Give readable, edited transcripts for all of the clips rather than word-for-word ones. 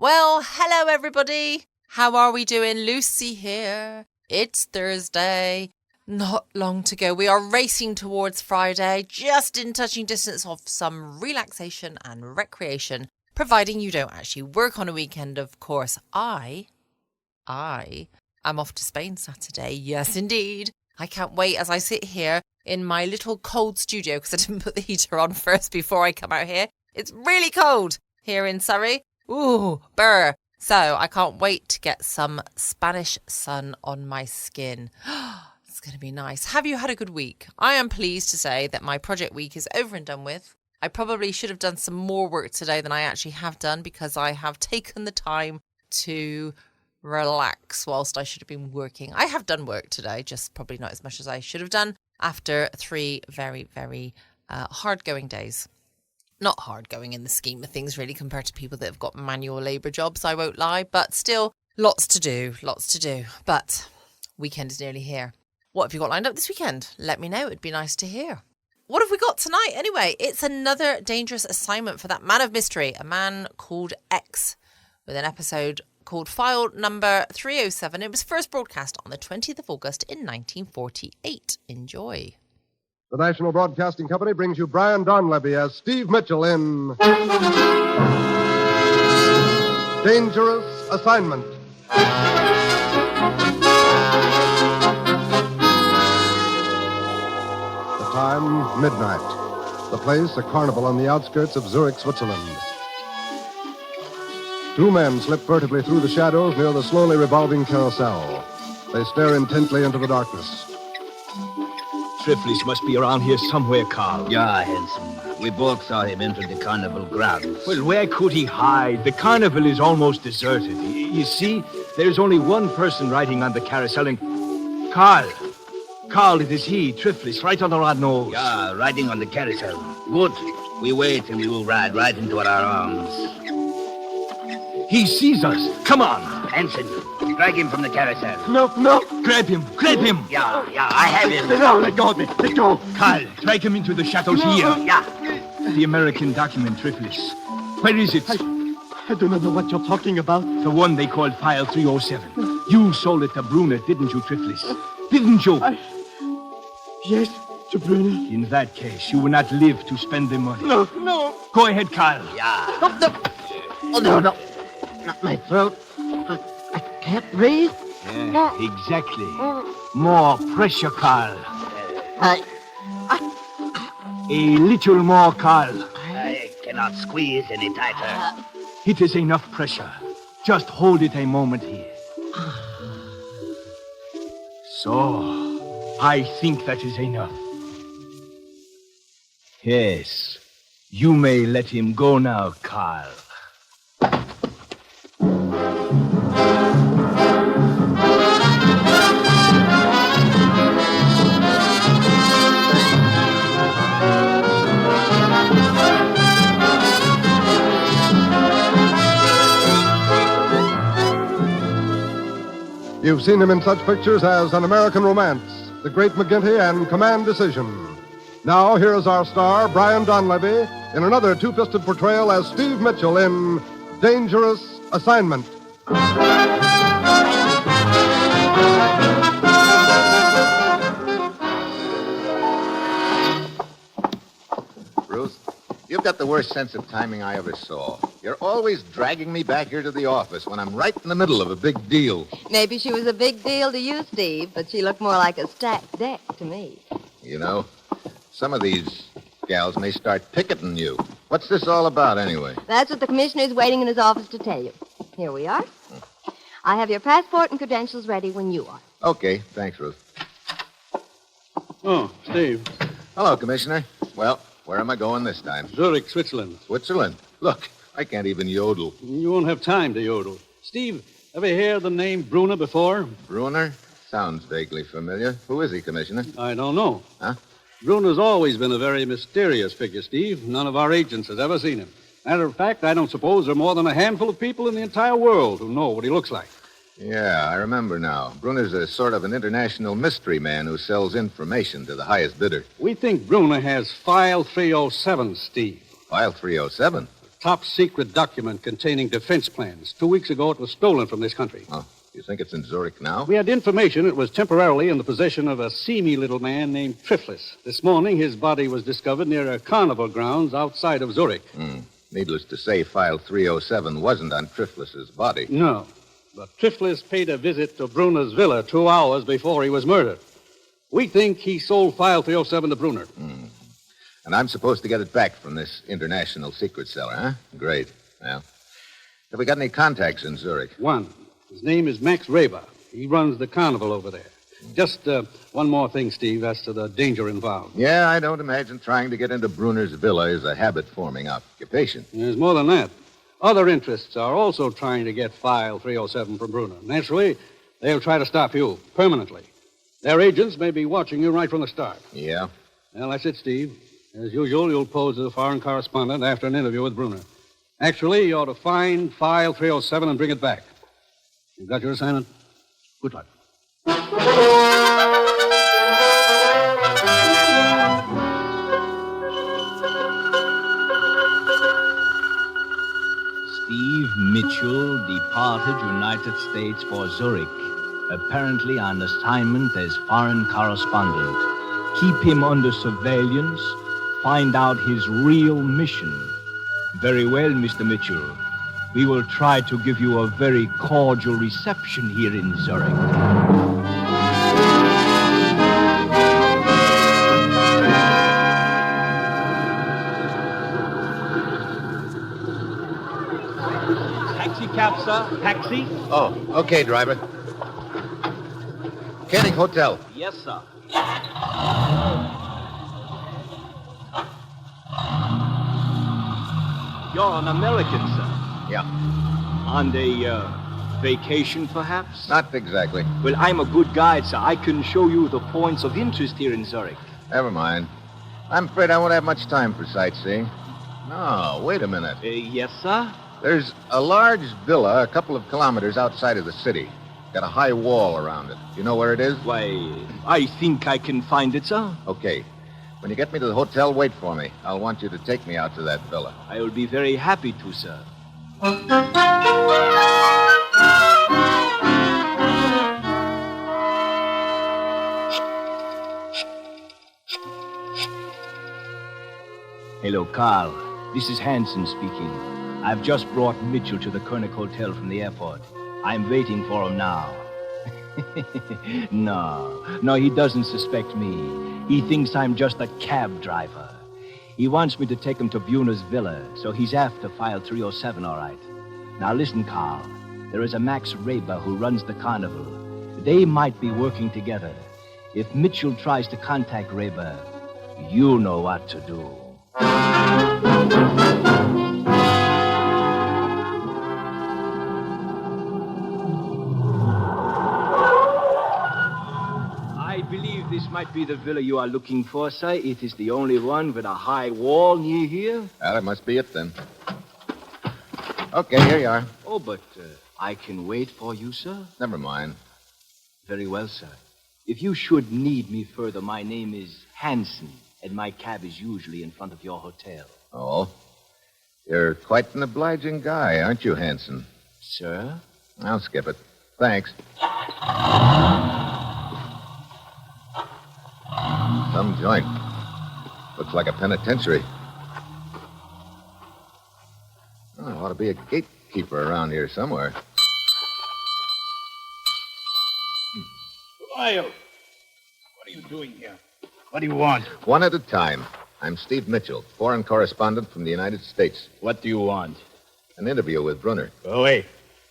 Well, hello everybody. How are we doing? Lucy here. It's Thursday. Not long to go. We are racing towards Friday, just in touching distance of some relaxation and recreation, providing you don't actually work on a weekend, of course. I am off to Spain Saturday. Yes, indeed. I can't wait as I sit here in my little cold studio because I didn't put the heater on first before I come out here. It's really cold here in Surrey. Ooh, brr. So I can't wait to get some Spanish sun on my skin. It's going to be nice. Have you had a good week? I am pleased to say that my project week is over and done with. I probably should have done some more work today than I actually have done because I have taken the time to relax whilst I should have been working. I have done work today, just probably not as much as I should have done after 3 very, very hard-going days. Not hard-going in the scheme of things, really, compared to people that have got manual labour jobs, I won't lie. But still, lots to do. But weekend is nearly here. What have you got lined up this weekend? Let me know. It'd be nice to hear. What have we got tonight? Anyway, it's another dangerous assignment for that man of mystery, a man called X, with an episode called File Number 307. It was first broadcast on the 20th of August in 1948. Enjoy. The National Broadcasting Company brings you Brian Donlevy as Steve Mitchell in Dangerous Assignment. The time, midnight. The place, a carnival on the outskirts of Zurich, Switzerland. 2 men slip furtively through the shadows near the slowly revolving carousel. They stare intently into the darkness. Triflis must be around here somewhere, Carl. Yeah, handsome. We both saw him enter the carnival grounds. Well, where could he hide? The carnival is almost deserted. You see, there's only one person riding on the carousel and... Carl, it is he, Triflis, right under our nose. Yeah, riding on the carousel. Good. We wait and we will ride right into our arms. He sees us. Come on. Hanson, drag him from the carousel. No. Grab him. Yeah, I have him. No, let go of me. Let go. Carl, drag him into the shadows here. Yeah. The American document, Triflis. Where is it? I do not know what you're talking about. The one they called File 307. You sold it to Brunner, didn't you, Triflis? Didn't you? Yes, to Brunner. In that case, you will not live to spend the money. No. Go ahead, Carl. Yeah. Oh, no. Not my throat. I can't breathe. Yeah, exactly. More pressure, Carl. A little more, Carl. I cannot squeeze any tighter. It is enough pressure. Just hold it a moment here. So, I think that is enough. Yes, you may let him go now, Carl. You've seen him in such pictures as An American Romance, The Great McGinty, and Command Decision. Now, here is our star, Brian Donlevy, in another two-fisted portrayal as Steve Mitchell in Dangerous Assignment. Ruth, you've got the worst sense of timing I ever saw. You're always dragging me back here to the office when I'm right in the middle of a big deal. Maybe she was a big deal to you, Steve, but she looked more like a stacked deck to me. You know, some of these gals may start picketing you. What's this all about, anyway? That's what the commissioner's waiting in his office to tell you. Here we are. I have your passport and credentials ready when you are. Okay, thanks, Ruth. Oh, Steve. Hello, Commissioner. Well, where am I going this time? Zurich, Switzerland. Switzerland? Look, I can't even yodel. You won't have time to yodel. Steve, ever hear the name Brunner before? Brunner? Sounds vaguely familiar. Who is he, Commissioner? I don't know. Huh? Brunner's always been a very mysterious figure, Steve. None of our agents has ever seen him. Matter of fact, I don't suppose there are more than a handful of people in the entire world who know what he looks like. Yeah, I remember now. Brunner's a sort of an international mystery man who sells information to the highest bidder. We think Brunner has File 307, Steve. File 307? top-secret document containing defense plans. 2 weeks ago, it was stolen from this country. Oh, you think it's in Zurich now? We had information it was temporarily in the possession of a seamy little man named Triflis. This morning, his body was discovered near a carnival grounds outside of Zurich. Needless to say, File 307 wasn't on Triflis's body. No, but Triflis paid a visit to Bruner's villa 2 hours before he was murdered. We think he sold File 307 to Bruner. And I'm supposed to get it back from this international secret seller, huh? Great. Well, have we got any contacts in Zurich? One. His name is Max Raber. He runs the carnival over there. Just one more thing, Steve, as to the danger involved. Yeah, I don't imagine trying to get into Bruner's villa is a habit-forming occupation. There's more than that. Other interests are also trying to get File 307 from Bruner. Naturally, they'll try to stop you permanently. Their agents may be watching you right from the start. Yeah? Well, that's it, Steve. As usual, you'll pose as a foreign correspondent after an interview with Bruner. Actually, you ought to find File 307 and bring it back. You got your assignment? Good luck. Steve Mitchell departed United States for Zurich, apparently on assignment as foreign correspondent. Keep him under surveillance. Find out his real mission. Very well, Mr. Mitchell. We will try to give you a very cordial reception here in Zurich. Taxi cab, sir. Taxi? Oh, okay, driver. Canning Hotel. Yes, sir. You're an American, sir. Yeah. On a vacation, perhaps? Not exactly. Well, I'm a good guide, sir. I can show you the points of interest here in Zurich. Never mind. I'm afraid I won't have much time for sightseeing. No, wait a minute. Yes, sir? There's a large villa a couple of kilometers outside of the city. Got a high wall around it. You know where it is? Why, I think I can find it, sir. Okay. When you get me to the hotel, wait for me. I'll want you to take me out to that villa. I will be very happy to, sir. Hello, Carl. This is Hanson speaking. I've just brought Mitchell to the Koenig Hotel from the airport. I'm waiting for him now. No, he doesn't suspect me. He thinks I'm just a cab driver. He wants me to take him to Buner's villa, so he's after File 307, all right. Now listen, Carl. There is a Max Raber who runs the carnival. They might be working together. If Mitchell tries to contact Raber, you'll know what to do. I believe this might be the villa you are looking for, sir. It is the only one with a high wall near here. That must be it, then. Okay, here you are. Oh, but I can wait for you, sir. Never mind. Very well, sir. If you should need me further, my name is Hanson, and my cab is usually in front of your hotel. Oh? You're quite an obliging guy, aren't you, Hanson? Sir? I'll skip it. Thanks. Some joint. Looks like a penitentiary. Oh, there ought to be a gatekeeper around here somewhere. Who are you? What are you doing here? What do you want? One at a time. I'm Steve Mitchell, foreign correspondent from the United States. What do you want? An interview with Brunner. Go away.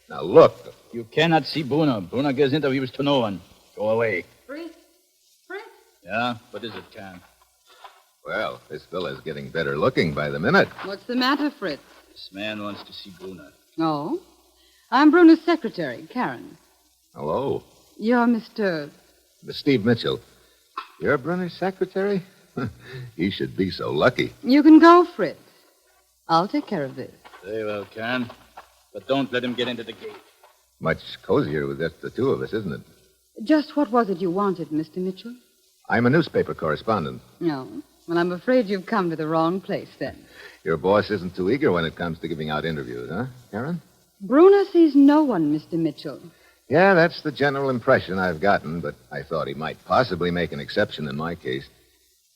Now, look. You cannot see Bruner. Bruner gives interviews to no one. Go away. Fritz? Fritz? Yeah? What is it, Karen? Well, this fella's getting better looking by the minute. What's the matter, Fritz? This man wants to see Bruner. Oh? I'm Bruner's secretary, Karen. Hello. You're Mr. Steve Mitchell. You're Brunner's secretary? He should be so lucky. You can go, Fritz. I'll take care of this. Very well, Karen. But don't let him get into the gate. Much cozier with just the two of us, isn't it? Just what was it you wanted, Mr. Mitchell? I'm a newspaper correspondent. No. Well, I'm afraid you've come to the wrong place, then. Your boss isn't too eager when it comes to giving out interviews, huh, Karen? Bruno sees no one, Mr. Mitchell. Yeah, that's the general impression I've gotten, but I thought he might possibly make an exception in my case.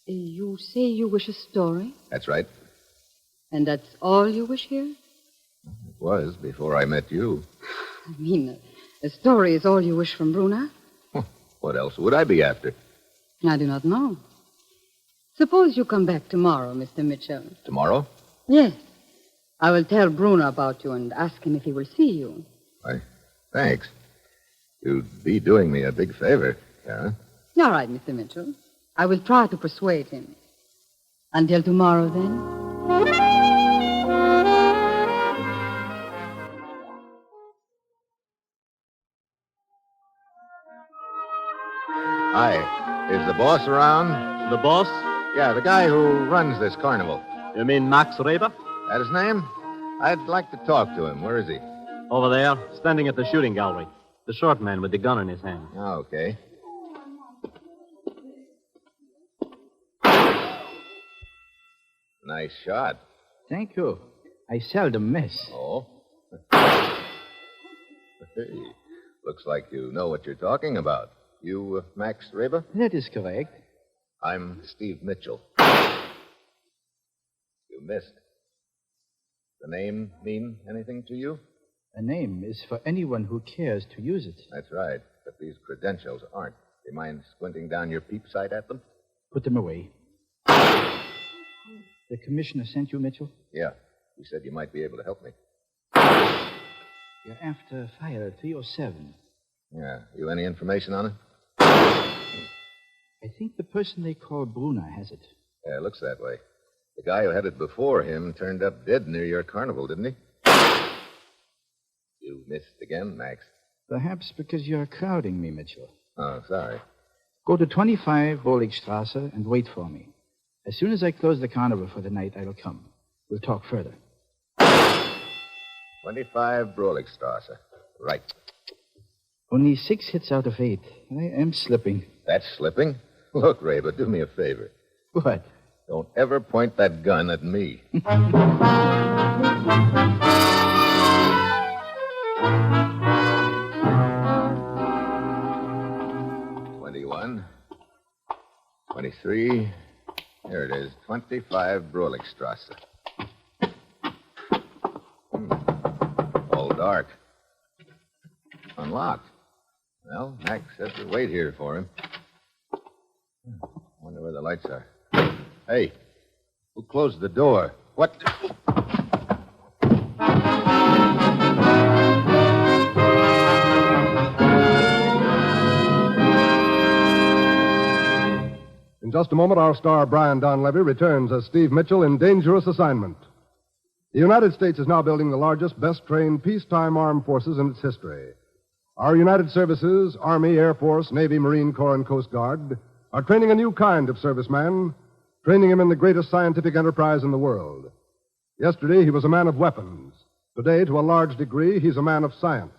You say you wish a story? That's right. And that's all you wish here? It was before I met you. I mean, a story is all you wish from Bruno? What else would I be after? I do not know. Suppose you come back tomorrow, Mr. Mitchell. Tomorrow? Yes. I will tell Bruno about you and ask him if he will see you. Why, thanks. You'd be doing me a big favor, Karen. All right, Mr. Mitchell. I will try to persuade him. Until tomorrow, then. Hi. Is the boss around? The boss? Yeah, the guy who runs this carnival. You mean Max Reber? That his name? I'd like to talk to him. Where is he? Over there, standing at the shooting gallery. The short man with the gun in his hand. Oh, okay. Nice shot. Thank you. I seldom miss. Oh? Hey, looks like you know what you're talking about. You, Max Reber? That is correct. I'm Steve Mitchell. You missed. The name mean anything to you? A name is for anyone who cares to use it. That's right, but these credentials aren't. Do you mind squinting down your peep sight at them? Put them away. The commissioner sent you, Mitchell? Yeah. He said you might be able to help me. You're after file 307. Yeah. You any information on it? I think the person they call Bruno has it. Yeah, it looks that way. The guy who had it before him turned up dead near your carnival, didn't he? You missed again, Max. Perhaps because you're crowding me, Mitchell. Oh, sorry. Go to 25 Roligstrasse and wait for me. As soon as I close the carnival for the night, I will come. We'll talk further. 25 Broligstrasse. Right. Only 6 hits out of 8. I am slipping. That's slipping? Look, Raber, do me a favor. What? Don't ever point that gun at me. 21. 23. Here it is. 25 Broligstrasse. All dark. Unlocked. Well, Max said to wait here for him. Wonder where the lights are. Hey, who closed the door? What? In just a moment, our star, Brian Donlevy, returns as Steve Mitchell in Dangerous Assignment. The United States is now building the largest, best-trained peacetime armed forces in its history. Our United Services, Army, Air Force, Navy, Marine Corps, and Coast Guard, are training a new kind of serviceman, training him in the greatest scientific enterprise in the world. Yesterday, he was a man of weapons. Today, to a large degree, he's a man of science.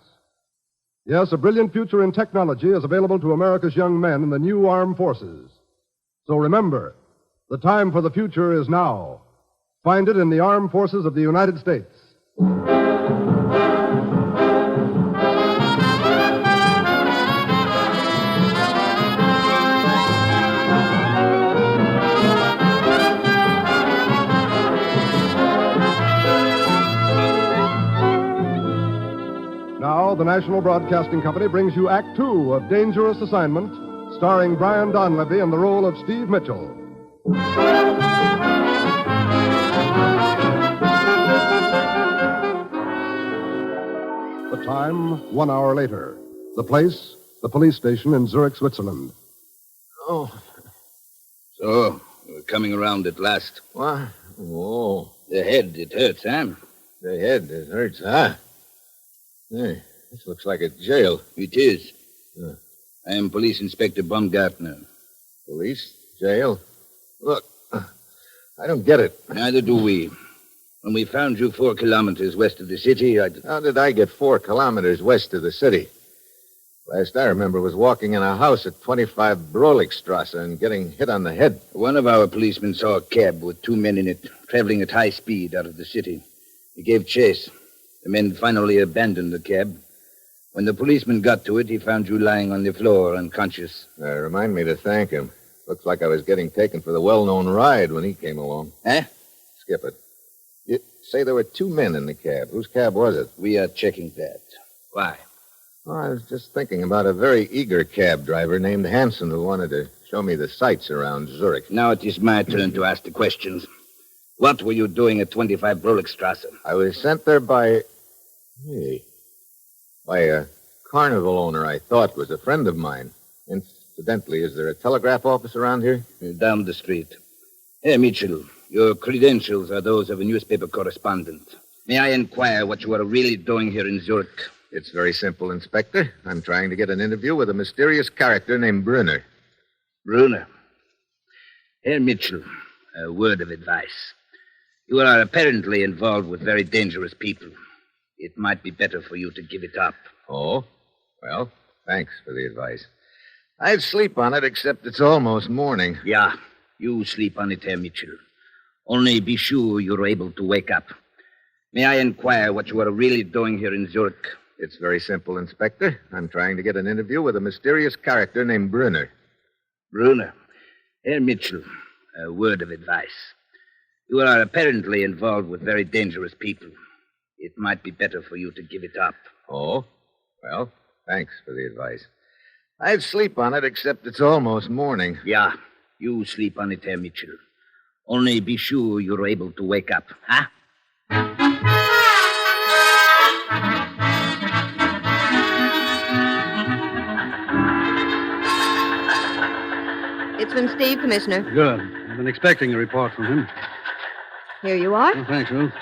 Yes, a brilliant future in technology is available to America's young men in the new armed forces. So remember, the time for the future is now. Find it in the armed forces of the United States. Now, the National Broadcasting Company brings you Act Two of Dangerous Assignment, starring Brian Donlevy in the role of Steve Mitchell. The time, 1 hour later. The place, the police station in Zurich, Switzerland. Oh. So, we're coming around at last. What? Oh. The head, it hurts, huh? The head, it hurts, huh? Hey, this looks like a jail. It is. Yeah. I am Police Inspector Baumgartner. Police? Jail? Look, I don't get it. Neither do we. When we found you 4 kilometers west of the city, How did I get 4 kilometers west of the city? Last I remember was walking in a house at 25 Brolikstrasse and getting hit on the head. One of our policemen saw a cab with 2 men in it, traveling at high speed out of the city. He gave chase. The men finally abandoned the cab. When the policeman got to it, he found you lying on the floor, unconscious. Remind me to thank him. Looks like I was getting taken for the well-known ride when he came along. Huh? Skip it. You say there were 2 men in the cab. Whose cab was it? We are checking that. Why? Oh, I was just thinking about a very eager cab driver named Hansen who wanted to show me the sights around Zurich. Now it is my turn to ask the questions. What were you doing at 25 Brolikstrasse? I was sent there by a carnival owner I thought was a friend of mine. Incidentally, is there a telegraph office around here? Down the street. Hey, Mitchell, your credentials are those of a newspaper correspondent. May I inquire what you are really doing here in Zurich? It's very simple, Inspector. I'm trying to get an interview with a mysterious character named Brunner. Brunner. Herr Mitchell, a word of advice. You are apparently involved with very dangerous people. It might be better for you to give it up. Oh? Well, thanks for the advice. I'd sleep on it, except it's almost morning. Yeah, you sleep on it, Herr Mitchell. Only be sure you're able to wake up. May I inquire what you are really doing here in Zurich? It's very simple, Inspector. I'm trying to get an interview with a mysterious character named Brunner. Brunner. Herr Mitchell, a word of advice. You are apparently involved with very dangerous people. It might be better for you to give it up. Oh? Well, thanks for the advice. I'd sleep on it, except it's almost morning. Yeah, you sleep on it, Herr Mitchell. Only be sure you're able to wake up, huh? It's from Steve, Commissioner. Good. I've been expecting a report from him. Here you are. Oh, thanks, Ruth.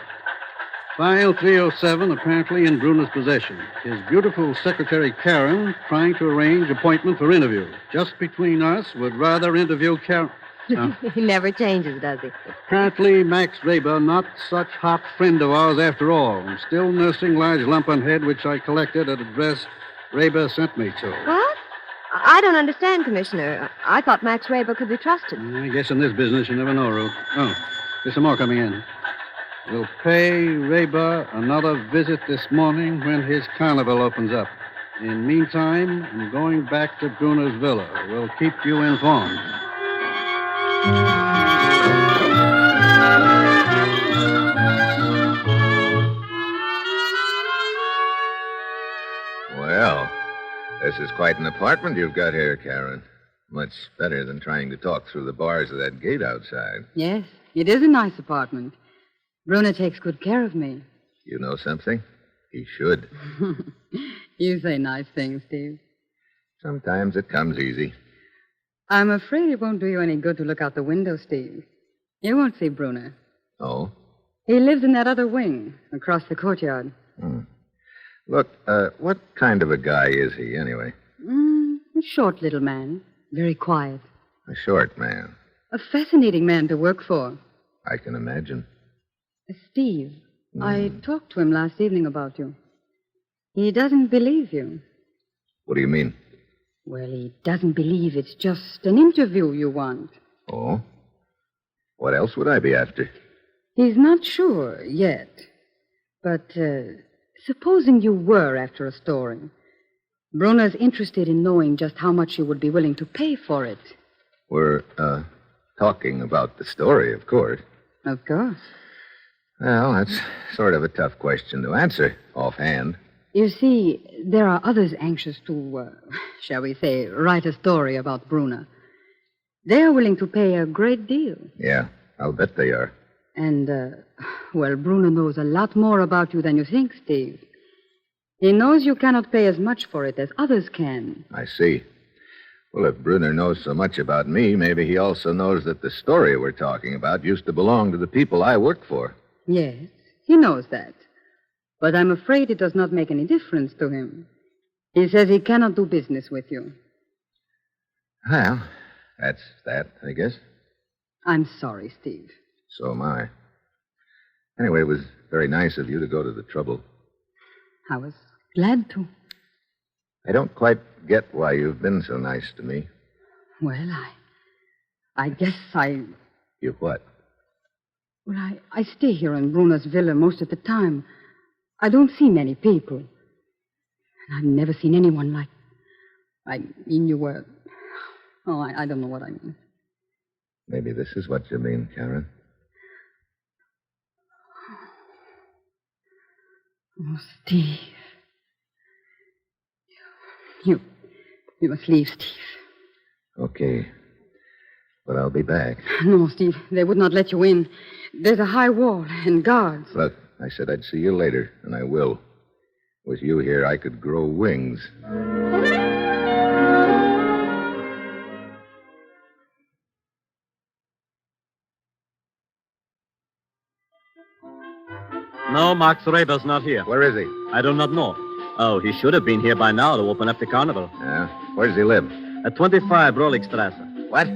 File 307 apparently in Bruner's possession. His beautiful secretary, Karen, trying to arrange appointment for interview. Just between us, would rather interview Karen. He never changes, does he? Apparently, Max Raber, not such hot friend of ours after all. I'm still nursing large lump on head, which I collected at address Raber sent me to. What? I don't understand, Commissioner. I thought Max Raber could be trusted. I guess in this business, you never know, Ruth. Oh, there's some more coming in. We'll pay Raber another visit this morning when his carnival opens up. In meantime, I'm going back to Bruner's villa. We'll keep you informed. Well, this is quite an apartment you've got here, Karen. Much better than trying to talk through the bars of that gate outside. Yes, it is a nice apartment. Brunner takes good care of me. You know something? He should. You say nice things, Steve. Sometimes it comes easy. I'm afraid it won't do you any good to look out the window, Steve. You won't see Brunner. Oh? He lives in that other wing, across the courtyard. Look, what kind of a guy is he, anyway? A short little man. Very quiet. A short man. A fascinating man to work for. I can imagine. Steve, I talked to him last evening about you. He doesn't believe you. What do you mean? Well, he doesn't believe it's just an interview you want. Oh? What else would I be after? He's not sure yet. But supposing you were after a story. Brunner's interested in knowing just how much you would be willing to pay for it. We're, talking about the story, of course. Of course. Well, that's sort of a tough question to answer offhand. You see, there are others anxious to, shall we say, write a story about Brunner. They are willing to pay a great deal. Yeah, I'll bet they are. And, well, Brunner knows a lot more about you than you think, Steve. He knows you cannot pay as much for it as others can. I see. Well, if Brunner knows so much about me, maybe he also knows that the story we're talking about used to belong to the people I work for. Yes, he knows that. But I'm afraid it does not make any difference to him. He says he cannot do business with you. Well, that's that, I guess. I'm sorry, Steve. So am I. Anyway, it was very nice of you to go to the trouble. I was glad to. I don't quite get why you've been so nice to me. Well, I guess I... You what? Well, I stay here in Bruno's villa most of the time. I don't see many people. And I've never seen anyone like... I mean, you were... Oh, I don't know what I mean. Maybe this is what you mean, Karen. Oh, Steve. You must leave, Steve. Okay. But I'll be back. No, Steve, they would not let you in. There's a high wall and guards. Look, I said I'd see you later, and I will. With you here, I could grow wings. No, Max Reber's not here. Where is he? I do not know. Oh, he should have been here by now to open up the carnival. Yeah? Where does he live? At 25 Roligstrasse. What?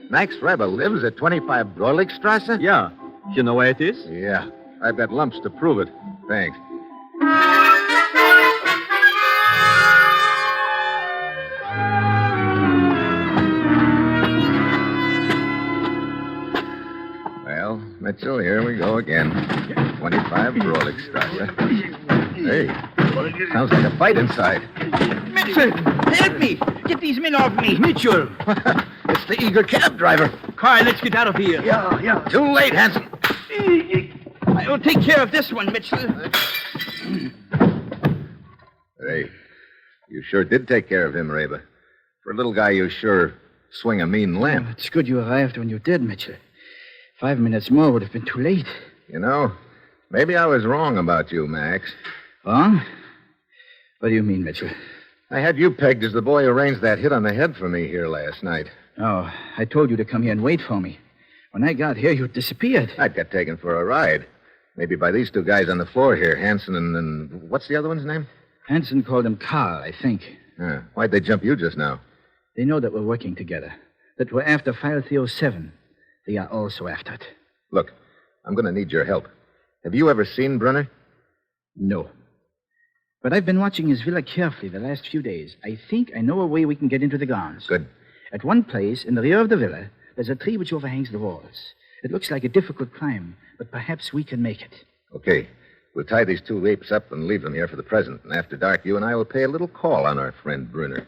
Max Reber lives at 25 Broligstrasse? Yeah. You know where it is? Yeah. I've got lumps to prove it. Thanks. Well, Mitchell, here we go again. 25 Broligstrasse. Hey, sounds like a fight inside. Mitchell, help me! Get these men off me! Mitchell! It's the eager cab driver. Carl, let's get out of here. Yeah. Too late, Hanson. I will take care of this one, Mitchell. Hey, you sure did take care of him, Reba. For a little guy, you sure swing a mean lamp. It's good you arrived when you did, Mitchell. 5 minutes more would have been too late. You know, maybe I was wrong about you, Max. Wrong? What do you mean, Mitchell? I had you pegged as the boy who arranged that hit on the head for me here last night. Oh, I told you to come here and wait for me. When I got here, you disappeared. I got taken for a ride. Maybe by these two guys on the floor here, Hanson and what's the other one's name? Hanson called him Carl, I think. Why'd they jump you just now? They know that we're working together. That we're after File 307. They are also after it. Look, I'm going to need your help. Have you ever seen Brunner? No. But I've been watching his villa carefully the last few days. I think I know a way we can get into the grounds. Good. At one place, in the rear of the villa, there's a tree which overhangs the walls. It looks like a difficult climb, but perhaps we can make it. Okay. We'll tie these two apes up and leave them here for the present. And after dark, you and I will pay a little call on our friend Brunner.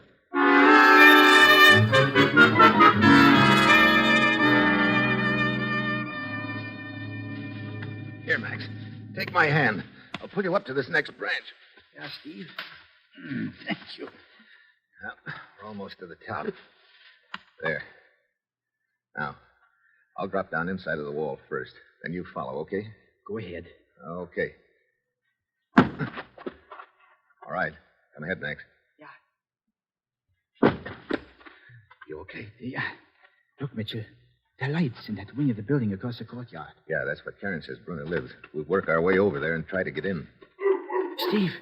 Here, Max. Take my hand. I'll pull you up to this next branch. Yeah, Steve. Thank you. Well, we're almost to the top. There. Now, I'll drop down inside of the wall first. Then you follow, okay? Go ahead. Okay. All right. Come ahead, Max. Yeah. You okay? Yeah. Look, Mitchell. There are lights in that wing of the building across the courtyard. Yeah, that's where Karen says Brunner lives. We'll work our way over there and try to get in. Steve,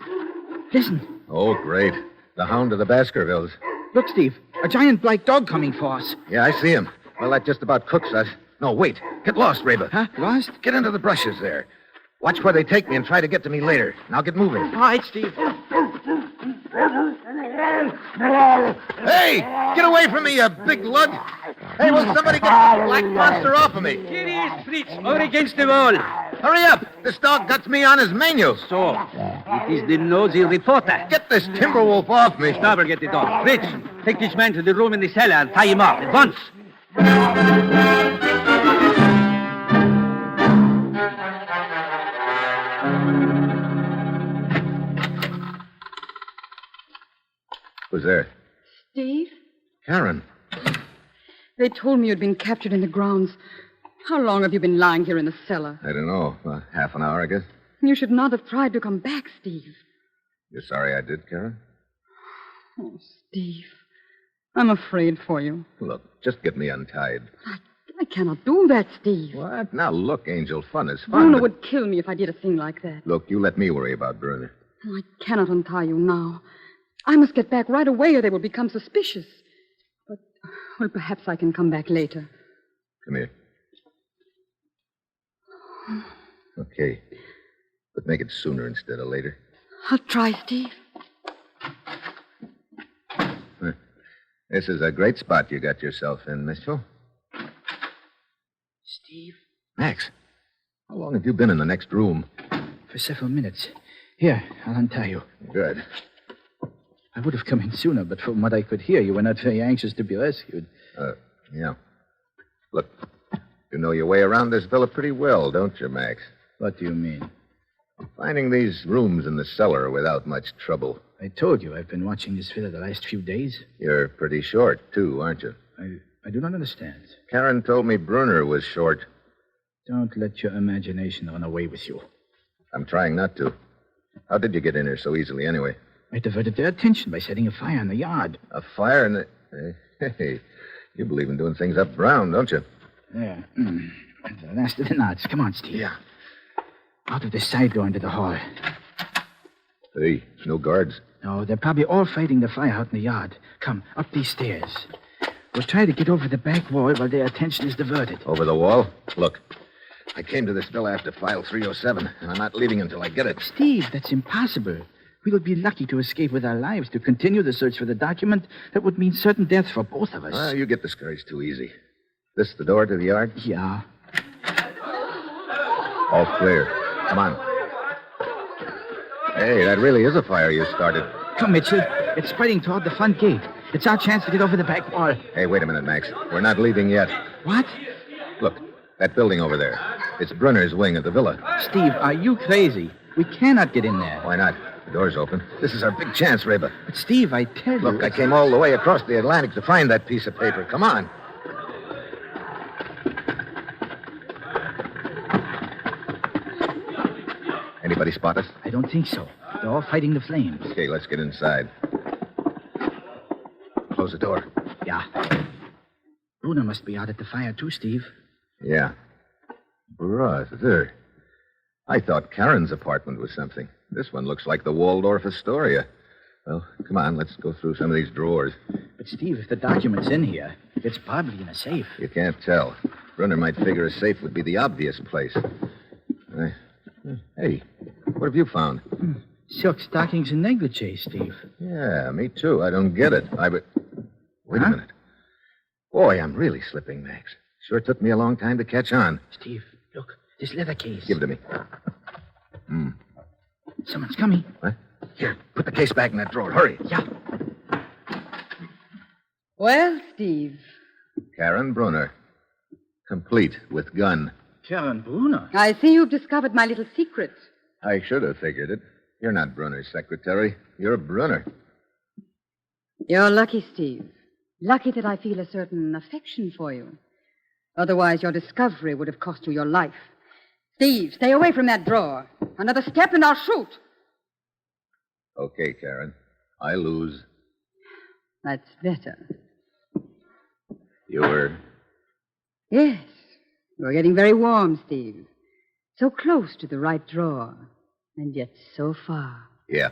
listen. Oh, great. The hound of the Baskervilles. Look, Steve. A giant black dog coming for us. Yeah, I see him. Well, that just about cooks us. No, wait. Get lost, Reba. Huh? Lost? Get into the brushes there. Watch where they take me and try to get to me later. Now get moving. All right, Steve. Hey! Get away from me, you big lug! Hey, will somebody get the black monster off of me? Here he is, Fritz, over against the wall. Hurry up! This dog got me on his menu. So, it is the nosy reporter. Get this timberwolf off me. Stauber, get the dog. Fritz, take this man to the room in the cellar and tie him up at once. Who's there? Steve? Karen. They told me you'd been captured in the grounds. How long have you been lying here in the cellar? I don't know. Half an hour, I guess. You should not have tried to come back, Steve. You're sorry I did, Karen? Oh, Steve. I'm afraid for you. Look, just get me untied. I cannot do that, Steve. What? Now, look, Angel, fun is fun. Bruno but- would kill me if I did a thing like that. Look, you let me worry about Brunner. Oh, I cannot untie you now. I must get back right away or they will become suspicious. But, well, perhaps I can come back later. Come here. Okay. But make it sooner instead of later. I'll try, Steve. This is a great spot you got yourself in, Mitchell. Steve? Max, how long have you been in the next room? For several minutes. Here, I'll untie you. Good. I would have come in sooner, but from what I could hear, you were not very anxious to be rescued. Yeah. Look, you know your way around this villa pretty well, don't you, Max? What do you mean? Finding these rooms in the cellar without much trouble. I told you I've been watching this villa the last few days. You're pretty short, too, aren't you? I do not understand. Karen told me Brunner was short. Don't let your imagination run away with you. I'm trying not to. How did you get in here so easily, anyway? I diverted their attention by setting a fire in the yard. A fire in the... Hey, you believe in doing things up brown, don't you? Yeah. The last of the knots. Come on, Steve. Yeah. Out of the side door into the hall. Hey, no guards. No, they're probably all fighting the fire out in the yard. Come, up these stairs. We'll try to get over the back wall while their attention is diverted. Over the wall? Look, I came to this villa after file 307, and I'm not leaving until I get it. Steve, that's impossible. We will be lucky to escape with our lives. To continue the search for the document, that would mean certain death for both of us. You get discouraged too easy. This the door to the yard? Yeah. All clear. Come on. Hey, that really is a fire you started. Come, Mitchell. It's spreading toward the front gate. It's our chance to get over the back wall. Hey, wait a minute, Max. We're not leaving yet. What? Look, that building over there. It's Brunner's wing of the villa. Steve, are you crazy? We cannot get in there. Why not? The door's open. This is our big chance, Reba. But, Steve, I tell you... Look, I came all the way across the Atlantic to find that piece of paper. Come on. Anybody spot us? I don't think so. They're all fighting the flames. Okay, let's get inside. Close the door. Yeah. Bruno must be out at the fire, too, Steve. Yeah. Brother. I thought Karen's apartment was something. This one looks like the Waldorf Astoria. Well, come on, let's go through some of these drawers. But, Steve, if the document's in here, it's probably in a safe. You can't tell. Brunner might figure a safe would be the obvious place. Hey, what have you found? Silk stockings and negligee, Steve. Yeah, me too. I don't get it. Wait a minute. Boy, I'm really slipping, Max. Sure took me a long time to catch on. Steve, look, this leather case. Give it to me. Someone's coming. What? Here, put the case back in that drawer. Hurry. Yeah. Well, Steve. Karen Brunner. Complete with gun. Karen Bruno. I see you've discovered my little secret. I should have figured it. You're not Brunner's secretary. You're Brunner. You're lucky, Steve. Lucky that I feel a certain affection for you. Otherwise, your discovery would have cost you your life. Steve, stay away from that drawer. Another step and I'll shoot. Okay, Karen. I lose. That's better. You were... Yes. You're getting very warm, Steve. So close to the right drawer, and yet so far. Yeah.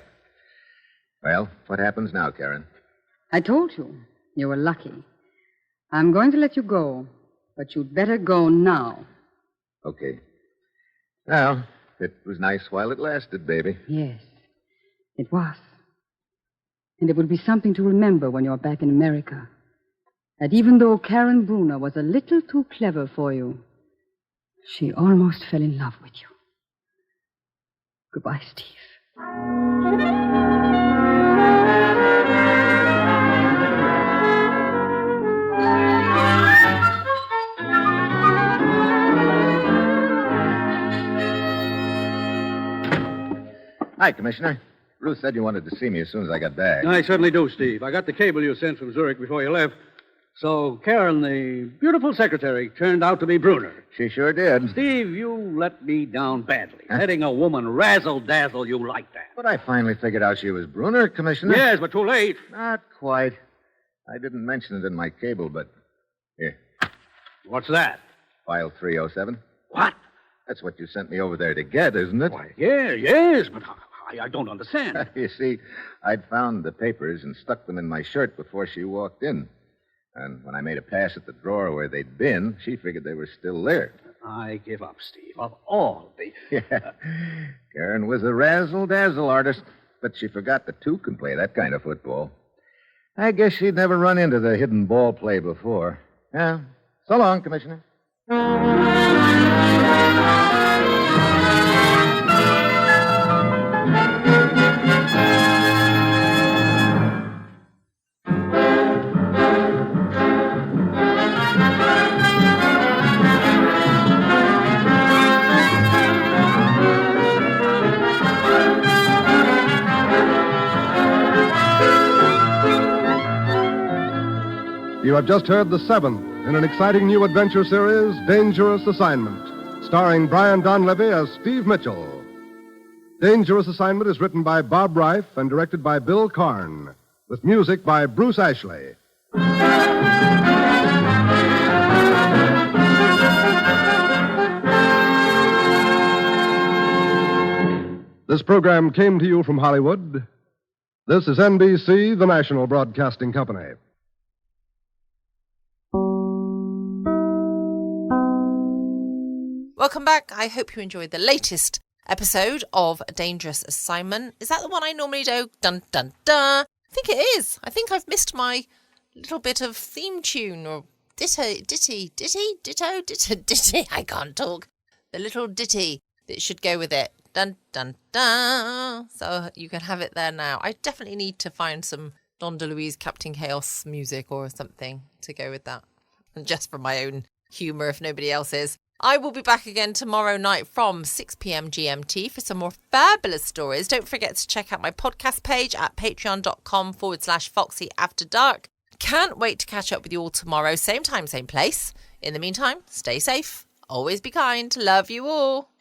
Well, what happens now, Karen? I told you. You were lucky. I'm going to let you go, but you'd better go now. Okay. Well, it was nice while it lasted, baby. Yes, it was. And it will be something to remember when you're back in America. That even though Karen Bruno was a little too clever for you, she almost fell in love with you. Goodbye, Steve. Hi, Commissioner. Ruth said you wanted to see me as soon as I got back. I certainly do, Steve. I got the cable you sent from Zurich before you left. So Karen, the beautiful secretary, turned out to be Brunner. She sure did. Steve, you let me down badly. Letting a woman razzle-dazzle you like that. But I finally figured out she was Brunner, Commissioner. Yes, but too late. Not quite. I didn't mention it in my cable, but... Here. What's that? File 307. What? That's what you sent me over there to get, isn't it? Why, yes, but I don't understand. You see, I'd found the papers and stuck them in my shirt before she walked in. And when I made a pass at the drawer where they'd been, she figured they were still there. I give up, Steve. Of all the... Yeah. Karen was a razzle-dazzle artist, but she forgot that two can play that kind of football. I guess she'd never run into the hidden ball play before. Yeah. So long, Commissioner. You have just heard the seventh in an exciting new adventure series, Dangerous Assignment, starring Brian Donlevy as Steve Mitchell. Dangerous Assignment is written by Bob Reif and directed by Bill Karn, with music by Bruce Ashley. This program came to you from Hollywood. This is NBC, the national broadcasting company. Welcome back. I hope you enjoyed the latest episode of Dangerous Assignment. Is that the one I normally do? Dun, dun, dun. I think it is. I think I've missed my little bit of theme tune or ditty. I can't talk. The little ditty that should go with it. Dun, dun, dun. So you can have it there now. I definitely need to find some Don DeLuise Captain Chaos music or something to go with that. And just for my own humour, if nobody else is. I will be back again tomorrow night from 6 p.m. GMT for some more fabulous stories. Don't forget to check out my podcast page at patreon.com/Foxy After Dark. Can't wait to catch up with you all tomorrow. Same time, same place. In the meantime, stay safe. Always be kind. Love you all.